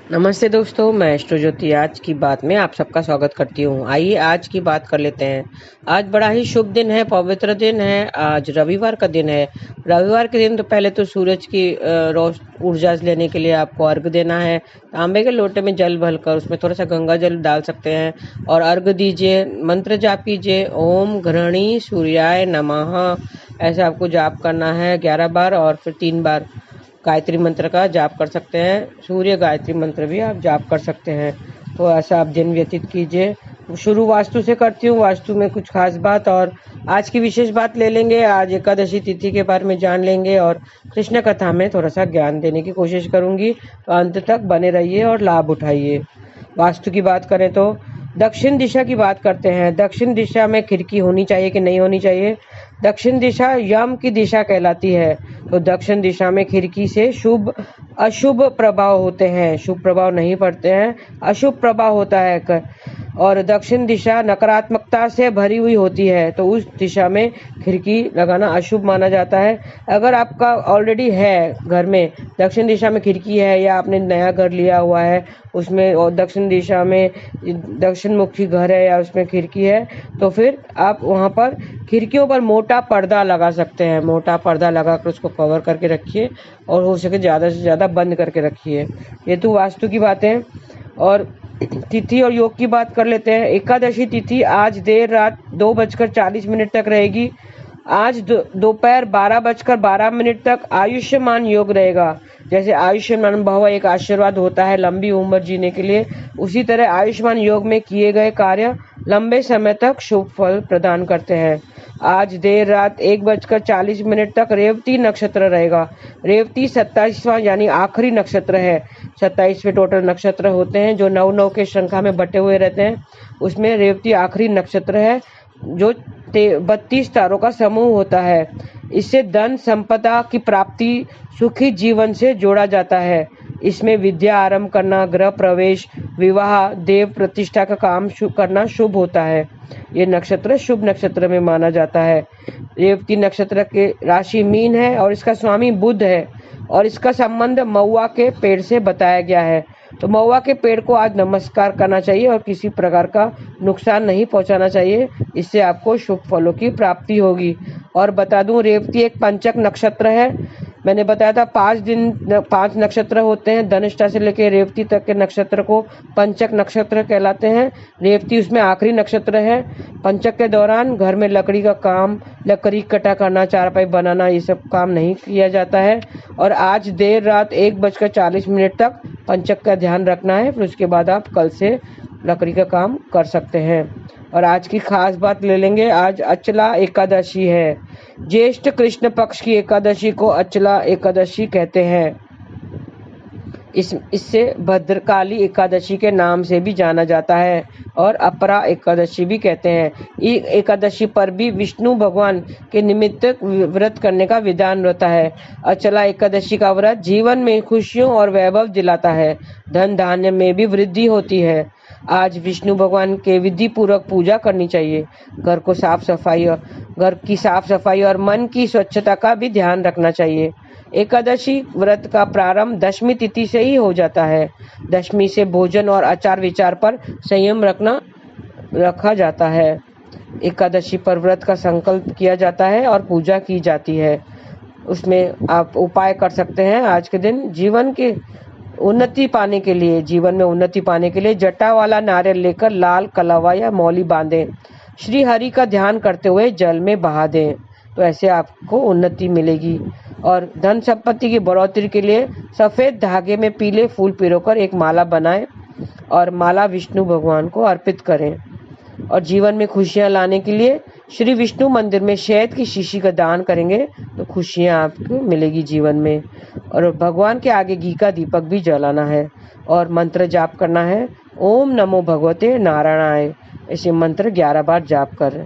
नमस्ते दोस्तों, मैं एस्ट्रो ज्योति आज की बात में आप सबका स्वागत करती हूँ। आइए आज की बात कर लेते हैं। आज बड़ा ही शुभ दिन है, पवित्र दिन है। आज रविवार का दिन है। रविवार के दिन तो पहले तो सूरज की ऊर्जा लेने के लिए आपको अर्घ देना है। तांबे के लोटे में जल भरकर उसमें थोड़ा सा गंगा जल डाल सकते हैं और अर्घ दीजिए। मंत्र जाप कीजिए, ओम घृणी सूर्याय नमः। ऐसा आपको जाप करना है 11 बार और फिर 3 बार गायत्री मंत्र का जाप कर सकते हैं। सूर्य गायत्री मंत्र भी आप जाप कर सकते हैं। तो ऐसा आप दिन व्यतीत कीजिए। शुरू वास्तु से करती हूँ, वास्तु में कुछ खास बात और आज की विशेष बात ले लेंगे। आज एकादशी तिथि के बारे में जान लेंगे और कृष्ण कथा में थोड़ा सा ज्ञान देने की कोशिश करूंगी, तो अंत तक बने रहिए और लाभ उठाइए। वास्तु की बात करें तो दक्षिण दिशा की बात करते हैं। दक्षिण दिशा में खिड़की होनी चाहिए कि नहीं होनी चाहिए? दक्षिण दिशा यम की दिशा कहलाती है। तो दक्षिण दिशा में खिड़की से शुभ अशुभ प्रभाव होते हैं। शुभ प्रभाव नहीं पड़ते हैं, अशुभ प्रभाव होता है। और दक्षिण दिशा नकारात्मकता से भरी हुई होती है, तो उस दिशा में खिड़की लगाना अशुभ माना जाता है। अगर आपका ऑलरेडी है घर में दक्षिण दिशा में खिड़की है, या आपने नया घर लिया हुआ है उसमें और दक्षिण दिशा में दक्षिण मुखी घर है या उसमें खिड़की है, तो फिर आप वहां पर खिड़कियों पर मोटा पर्दा लगा सकते हैं। मोटा पर्दा लगाकर उसको कवर करके रखिए और हो सके ज़्यादा से ज़्यादा बंद करके रखिए। ये तो वास्तु की बातें। और तिथि और योग की बात कर लेते हैं। एकादशी तिथि आज देर रात 2:40 तक रहेगी। आज दोपहर 12:12 तक आयुष्मान योग रहेगा। जैसे आयुष्मान भव एक आशीर्वाद होता है लंबी उम्र जीने के लिए, उसी तरह आयुष्मान योग में किए गए कार्य लंबे समय तक शुभ फल प्रदान करते हैं। आज देर रात 1:40 तक रेवती नक्षत्र रहेगा। रेवती 27वां यानी आखिरी नक्षत्र है। 27वें टोटल नक्षत्र होते हैं जो 9 के श्रृंखला में बटे हुए रहते हैं। उसमें रेवती आखिरी नक्षत्र है जो 32 तारों का समूह होता है। इससे धन संपदा की प्राप्ति, सुखी जीवन से जोड़ा जाता है। इसमें विद्या आरंभ करना, गृह प्रवेश, विवाह, देव प्रतिष्ठा का काम करना शुभ होता है। ये नक्षत्र शुभ नक्षत्र में माना जाता है। रेवती नक्षत्र के राशि मीन है और इसका स्वामी बुध है और इसका संबंध महुआ के पेड़ से बताया गया है। तो महुआ के पेड़ को आज नमस्कार करना चाहिए और किसी प्रकार का नुकसान नहीं पहुंचाना चाहिए। इससे आपको शुभ फलों की प्राप्ति होगी। और बता दूं, रेवती एक पंचक नक्षत्र है। मैंने बताया था 5 नक्षत्र होते हैं। धनिष्ठा से लेकर रेवती तक के नक्षत्र को पंचक नक्षत्र कहलाते हैं। रेवती उसमें आखिरी नक्षत्र है। पंचक के दौरान घर में लकड़ी का काम, लकड़ी कटा करना, चारपाई बनाना, ये सब काम नहीं किया जाता है। और आज देर रात 1:40 तक पंचक का ध्यान रखना है, फिर उसके बाद आप कल से लकड़ी का काम कर सकते हैं। और आज की खास बात ले लेंगे। आज अचला एकादशी है। ज्येष्ठ कृष्ण पक्ष की एकादशी को अचला एकादशी कहते हैं। इससे भद्रकाली एकादशी के नाम से भी जाना जाता है और अपरा एकादशी भी कहते हैं। एकादशी पर भी विष्णु भगवान के निमित्त व्रत करने का विधान रहता है। अचला एकादशी का व्रत जीवन में खुशियों और वैभव दिलाता है। धन धान्य में भी वृद्धि होती है। आज विष्णु भगवान के विधि पूर्वक पूजा करनी चाहिए। घर की साफ सफाई और मन की स्वच्छता का भी ध्यान रखना चाहिए। एकादशी व्रत का प्रारंभ दशमी तिथि से ही हो जाता है। दशमी से भोजन और आचार विचार पर संयम रखा जाता है। एकादशी पर व्रत का संकल्प किया जाता है और पूजा की जाती है। उसमें आप उपाय कर सकते हैं। आज के दिन जीवन में उन्नति पाने के लिए जटा वाला नारियल लेकर लाल कलावा या मौली बांधें। श्री हरि का ध्यान करते हुए जल में बहा दें, तो ऐसे आपको उन्नति मिलेगी। और धन संपत्ति की बढ़ोतरी के लिए सफेद धागे में पीले फूल पिरोकर एक माला बनाएं और माला विष्णु भगवान को अर्पित करें। और जीवन में खुशियां लाने के लिए श्री विष्णु मंदिर में शहद की शीशी का दान करेंगे तो खुशियां आपको मिलेगी जीवन में। और भगवान के आगे घी का दीपक भी जलाना है और मंत्र जाप करना है। ओम नमो भगवते नारायणाय, ऐसे मंत्र 11 बार जाप कर।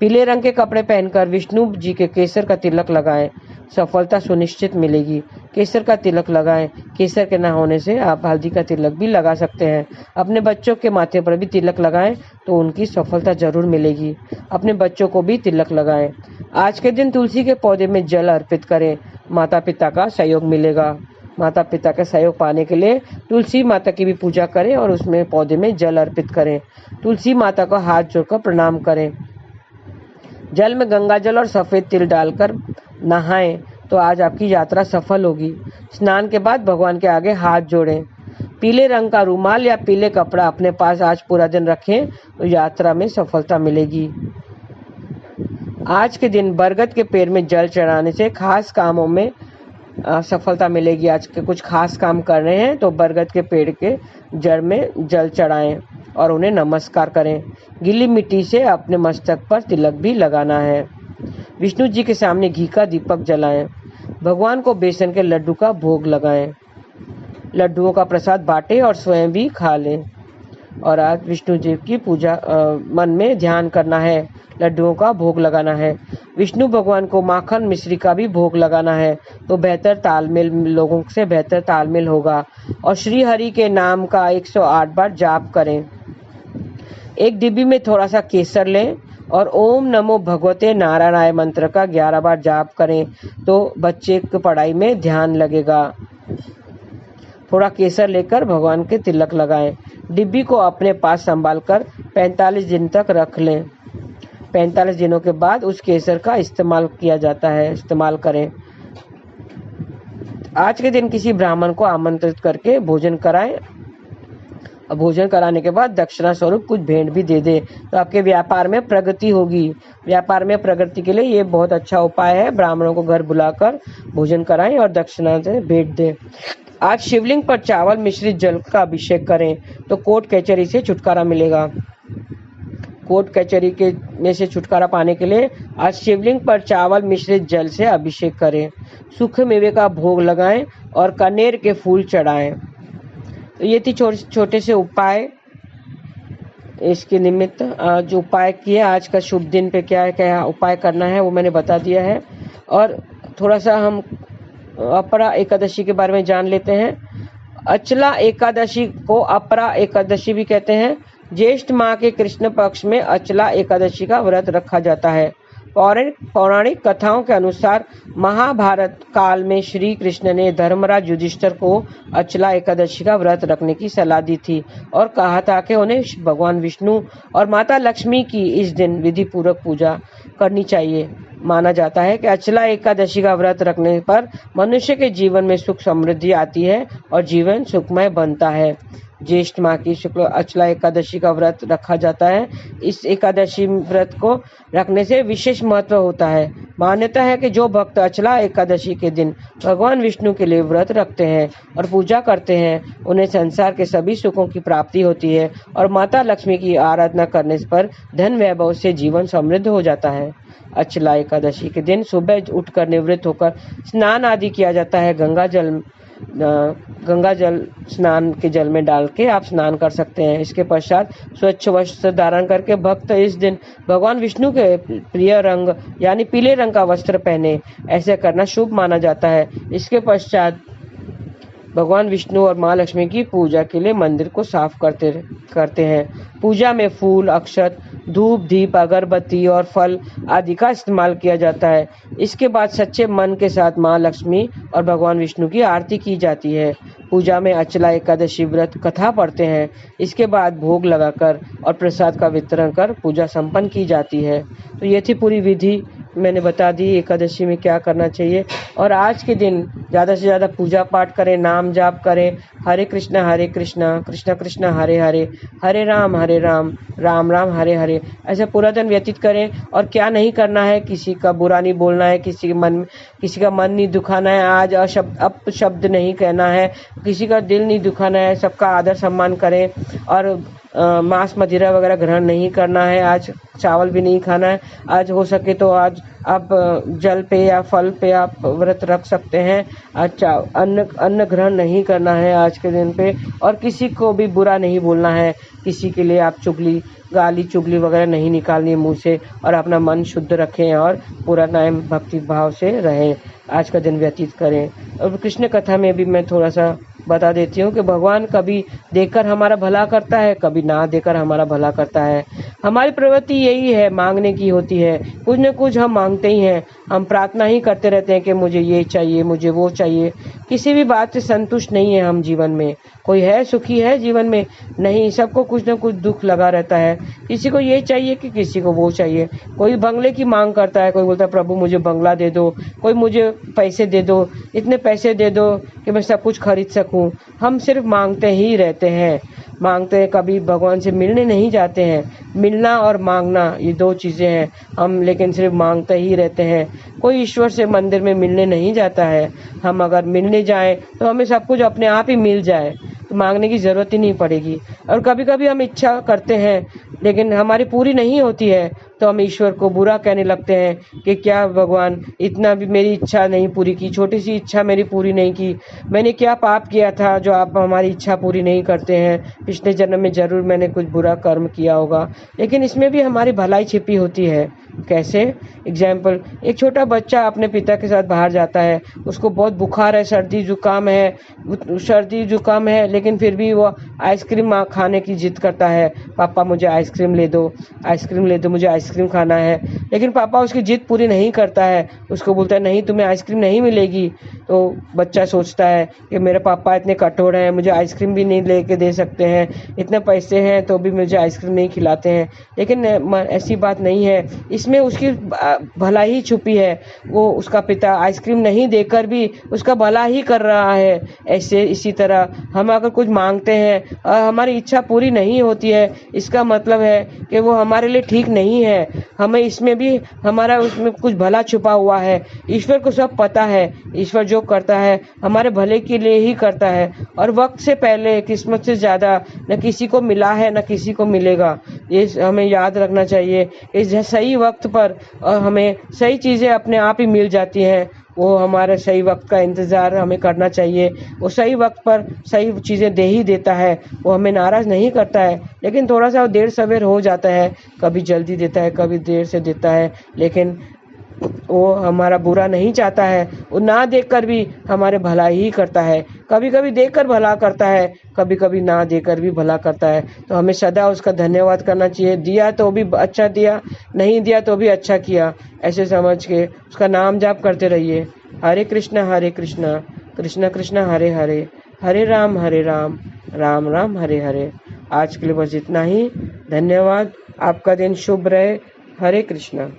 पीले रंग के कपड़े पहनकर विष्णु जी के केसर का तिलक लगाएं, सफलता सुनिश्चित मिलेगी। केसर का तिलक लगाएं। केसर के ना होने से आप हल्दी का तिलक भी लगा सकते हैं। अपने बच्चों के माथे पर भी तिलक लगाएं तो उनकी सफलता जरूर मिलेगी। अपने बच्चों को भी तिलक लगाएं। आज के दिन तुलसी के पौधे में जल अर्पित करें, माता पिता का सहयोग मिलेगा। माता पिता का सहयोग पाने के लिए तुलसी माता की भी पूजा करें और उसमें पौधे में जल अर्पित करें। तुलसी माता को हाथ जोड़कर प्रणाम करें। जल में गंगा जल और सफ़ेद तिल डालकर नहाएं तो आज आपकी यात्रा सफल होगी। स्नान के बाद भगवान के आगे हाथ जोड़ें। पीले रंग का रुमाल या पीले कपड़ा अपने पास आज पूरा दिन रखें तो यात्रा में सफलता मिलेगी। आज के दिन बरगद के पेड़ में जल चढ़ाने से खास कामों में सफलता मिलेगी। आज के कुछ खास काम कर रहे हैं तो बरगद के पेड़ के जड़ में जल चढ़ाएं और उन्हें नमस्कार करें। गीली मिट्टी से अपने मस्तक पर तिलक भी लगाना है। विष्णु जी के सामने घी का दीपक जलाएं। भगवान को बेसन के लड्डू का भोग लगाएं। लड्डुओं का प्रसाद बांटें और स्वयं भी खा लें। और आज विष्णु जी की पूजा मन में ध्यान करना है, लड्डुओं का भोग लगाना है। विष्णु भगवान को माखन मिश्री का भी भोग लगाना है तो बेहतर तालमेल, लोगों से बेहतर तालमेल होगा। और श्री हरि के नाम का 108 बार जाप करें। एक डिब्बी में थोड़ा सा केसर लें और ओम नमो भगवते नारायणाय मंत्र का 11 बार जाप करें तो बच्चे की पढ़ाई में ध्यान लगेगा। थोड़ा केसर लेकर भगवान के तिलक लगाएं। डिब्बी को अपने पास संभाल कर 45 दिन तक रख लें। 45 दिनों के बाद उस केसर का इस्तेमाल किया जाता है, इस्तेमाल करें। आज के दिन किसी ब्राह्मण को आमंत्रित करके भोजन कराएं। भोजन कराने के बाद दक्षिणा स्वरूप कुछ भेंट भी दे दे तो आपके व्यापार में प्रगति होगी। व्यापार में प्रगति के लिए ये बहुत अच्छा उपाय है। ब्राह्मणों को घर बुलाकर भोजन कराएं और दक्षिणा से भेंट दें। आज शिवलिंग पर चावल मिश्रित जल का अभिषेक करें तो कोर्ट कचहरी से छुटकारा मिलेगा। कोर्ट कचहरी के में से छुटकारा पाने के लिए आज शिवलिंग पर चावल मिश्रित जल से अभिषेक करें। सूखे मेवे का भोग लगाएं और कनेर के फूल चढ़ाएं। तो ये थी छोटे से उपाय। इसके निमित्त जो उपाय किए, आज का शुभ दिन पे क्या उपाय करना है वो मैंने बता दिया है। और थोड़ा सा हम अपरा एकादशी के बारे में जान लेते हैं। अचला एकादशी को अपरा एकादशी भी कहते हैं। ज्येष्ठ माह के कृष्ण पक्ष में अचला एकादशी का व्रत रखा जाता है। पौराणिक कथाओं के अनुसार महाभारत काल में श्री कृष्ण ने धर्मराज युधिष्ठिर को अचला एकादशी का व्रत रखने की सलाह दी थी और कहा था कि उन्हें भगवान विष्णु और माता लक्ष्मी की इस दिन विधि पूर्वक पूजा करनी चाहिए। माना जाता है कि अचला एकादशी का व्रत रखने पर मनुष्य के जीवन में सुख समृद्धि आती है और जीवन सुखमय बनता है। ज्येष्ठ माह की शुक्ल अचला एकादशी का व्रत रखा जाता है। इस एकादशी व्रत को रखने से विशेष महत्व होता है। मान्यता है कि जो भक्त अचला एकादशी के दिन भगवान विष्णु के लिए व्रत रखते हैं और पूजा करते हैं उन्हें संसार के सभी सुखों की प्राप्ति होती है और माता लक्ष्मी की आराधना करने पर धन वैभव से जीवन समृद्ध हो जाता है। अचला एकादशी के दिन सुबह उठकर निवृत्त होकर स्नान आदि किया जाता है। गंगा जल स्नान के जल में डाल के आप स्नान कर सकते हैं। इसके पश्चात स्वच्छ वस्त्र धारण करके भक्त इस दिन भगवान विष्णु के प्रिय रंग यानी पीले रंग का वस्त्र पहने। ऐसे करना शुभ माना जाता है। इसके पश्चात भगवान विष्णु और माँ लक्ष्मी की पूजा के लिए मंदिर को साफ करते हैं। पूजा में फूल, अक्षत, धूप, दीप, अगरबत्ती और फल आदि का इस्तेमाल किया जाता है। इसके बाद सच्चे मन के साथ माँ लक्ष्मी और भगवान विष्णु की आरती की जाती है। पूजा में अचला एकादशी व्रत कथा पढ़ते हैं। इसके बाद भोग लगाकर और प्रसाद का वितरण कर पूजा संपन्न की जाती है। तो ये थी पूरी विधि, मैंने बता दी एकादशी में क्या करना चाहिए। और आज के दिन ज़्यादा से ज़्यादा पूजा पाठ करें, नाम जाप करें। हरे कृष्णा कृष्ण कृष्ण हरे हरे, हरे राम राम राम हरे हरे, ऐसे पूरा दिन व्यतीत करें। और क्या नहीं करना है, किसी का बुरा नहीं बोलना है, किसी का मन नहीं दुखाना है, आज अपशब्द नहीं कहना है, किसी का दिल नहीं दुखाना है, सबका आदर सम्मान करें। और मांस मदिरा वगैरह ग्रहण नहीं करना है। आज चावल भी नहीं खाना है। आज हो सके तो आज आप जल पे या फल पे आप व्रत रख सकते हैं। आज अन्न ग्रहण नहीं करना है आज के दिन पे। और किसी को भी बुरा नहीं बोलना है, किसी के लिए आप गाली चुगली वगैरह नहीं निकालनी है मुंह से। और अपना मन शुद्ध रखें और पूरा टाइम भक्ति भाव से रहें, आज का दिन व्यतीत करें। और कृष्ण कथा में भी मैं थोड़ा सा बता देती हूँ कि भगवान कभी देकर हमारा भला करता है, कभी ना देकर हमारा भला करता है। हमारी प्रवृत्ति यही है, मांगने की होती है। कुछ न कुछ हम मांगते ही हैं, हम प्रार्थना ही करते रहते हैं कि मुझे ये चाहिए, मुझे वो चाहिए। किसी भी बात से संतुष्ट नहीं है हम जीवन में। कोई है सुखी है जीवन में? नहीं, सबको कुछ न कुछ दुख लगा रहता है। किसी को ये चाहिए कि किसी को वो चाहिए। कोई बंगले की मांग करता है, कोई बोलता है प्रभु मुझे बंगला दे दो, कोई मुझे पैसे दे दो, इतने पैसे दे दो कि मैं सब कुछ खरीद सकूं। हम सिर्फ मांगते ही रहते हैं, मांगते हैं, कभी भगवान से मिलने नहीं जाते हैं। मिलना और मांगना ये दो चीज़ें हैं, हम लेकिन सिर्फ मांगते ही रहते हैं। कोई ईश्वर से मंदिर में मिलने नहीं जाता है। हम अगर मिलने जाएं तो हमें सब कुछ अपने आप ही मिल जाए, तो मांगने की ज़रूरत ही नहीं पड़ेगी। और कभी कभी हम इच्छा करते हैं लेकिन हमारी पूरी नहीं होती है, तो हम ईश्वर को बुरा कहने लगते हैं कि क्या भगवान इतना भी मेरी इच्छा नहीं पूरी की, छोटी सी इच्छा मेरी पूरी नहीं की, मैंने क्या पाप किया था जो आप हमारी इच्छा पूरी नहीं करते हैं। पिछले जन्म में जरूर मैंने कुछ बुरा कर्म किया होगा। लेकिन इसमें भी हमारी भलाई छिपी होती है। कैसे? एग्जाम्पल, एक छोटा बच्चा अपने पिता के साथ बाहर जाता है, उसको बहुत बुखार है, सर्दी जुकाम है, लेकिन फिर भी वो आइसक्रीम खाने की जिद करता है। पापा मुझे आइसक्रीम ले दो, आइसक्रीम ले दो, मुझे आइसक्रीम खाना है। लेकिन पापा उसकी जिद पूरी नहीं करता है, उसको बोलता है नहीं तुम्हें आइसक्रीम नहीं मिलेगी। तो बच्चा सोचता है कि मेरे पापा इतने कठोर हैं, मुझे आइसक्रीम भी नहीं लेके दे सकते हैं, इतने पैसे हैं तो भी मुझे आइसक्रीम नहीं खिलाते हैं। लेकिन ऐसी बात नहीं है, इसमें उसकी भलाई छुपी है। वो उसका पिता आइसक्रीम नहीं देकर भी उसका भला ही कर रहा है। ऐसे इसी तरह हम अगर कुछ मांगते हैं और हमारी इच्छा पूरी नहीं होती है, इसका मतलब है कि वो हमारे लिए ठीक नहीं है। हमें इसमें भी हमारा उसमें कुछ भला छुपा हुआ है। ईश्वर को सब पता है, ईश्वर जो करता है हमारे भले के लिए ही करता है। और वक्त से पहले, किस्मत से ज़्यादा न किसी को मिला है न किसी को मिलेगा। ये हमें याद रखना चाहिए। इस सही वक्त पर हमें सही चीज़ें अपने आप ही मिल जाती हैं। वो हमारे सही वक्त का इंतज़ार हमें करना चाहिए। वो सही वक्त पर सही चीज़ें दे ही देता है, वो हमें नाराज़ नहीं करता है। लेकिन थोड़ा सा देर सवेर हो जाता है, कभी जल्दी देता है, कभी देर से देता है, लेकिन वो हमारा बुरा नहीं चाहता है। वो ना देखकर भी हमारे भला ही करता है। कभी कभी देखकर भला करता है, कभी कभी ना देकर भी भला करता है। तो हमें सदा उसका धन्यवाद करना चाहिए। दिया तो भी अच्छा दिया, नहीं दिया तो भी अच्छा किया, ऐसे समझ के उसका नाम जाप करते रहिए। हरे कृष्णा कृष्ण कृष्ण हरे हरे, हरे राम राम राम हरे हरे। आज के लिए बस इतना ही। धन्यवाद। आपका दिन शुभ रहे। हरे कृष्णा।